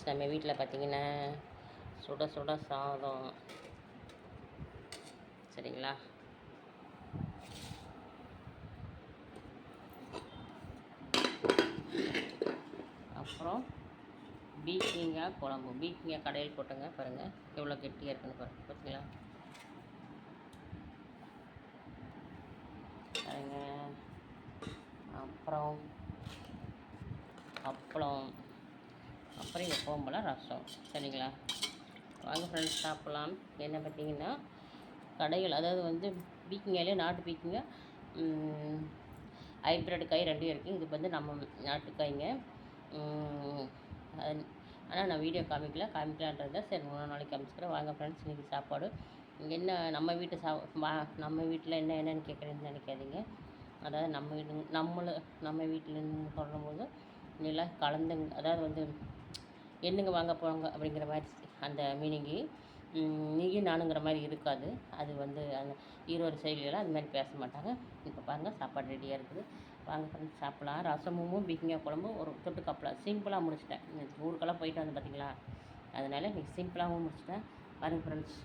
நம்ம வீட்டில் பார்த்திங்கன்னா சுட சுட சாதம், சரிங்களா. அப்புறம் பீக்கங்காய் குழம்பு. பீக்கங்காய் கடையில் போட்டுங்க, பாருங்கள் எவ்வளோ கெட்டியாக இருக்குன்னு பாருங்கள், பார்த்தீங்களா. பாருங்க. அப்புறம் அப்பளம், அப்புறம் எப்பவும் போல் ரசம், சரிங்களா. வாங்க ஃப்ரெண்ட்ஸ் சாப்பிட்லாம். என்ன பார்த்தீங்கன்னா கடைகள், அதாவது வந்து பீக்கிங்காயிலே நாட்டு பீக்கிங்க, ஹைப்ரிட் காய் ரெண்டும் இருக்குது. இது வந்து நம்ம நாட்டுக்காய்ங்க. ஆனால் நான் வீடியோ காமிக்கலான்றதை சரி 3 நாளைக்கு காமிச்சிக்கிறேன். வாங்க ஃப்ரெண்ட்ஸ், இன்றைக்கி சாப்பாடு என்ன நம்ம வீட்டு நம்ம வீட்டில் என்னென்னு கேட்குறேன்னு நினைக்காதீங்க. அதாவது நம்ம வீட்டிலன்னு சொல்லும்போது எல்லாம் கலந்து, அதாவது வந்து என்னங்க வாங்க போங்க அப்படிங்கிற மாதிரி அந்த மீனிங்கு நீயும் நானுங்கிற மாதிரி இருக்காது. அது வந்து அந்த ஈரோடு சைட்லலாம் அது மாதிரி பேச மாட்டாங்க. இப்போ பாருங்கள் சாப்பாடு ரெடியாக இருக்குது. வாங்க ஃப்ரெண்ட்ஸ் சாப்பிட்லாம். ரசமும் பீக்கங்காய் குழம்பும் ஒரு தொட்டுக்கப்பில் சிம்பிளாக முடிச்சிட்டேன். ஊருக்கெல்லாம் போயிட்டு வந்து பார்த்தீங்களா, அதனால் இன்றைக்கி சிம்பிளாகவும் முடிச்சிட்டேன். பாருங்கள் ஃப்ரெண்ட்ஸ்.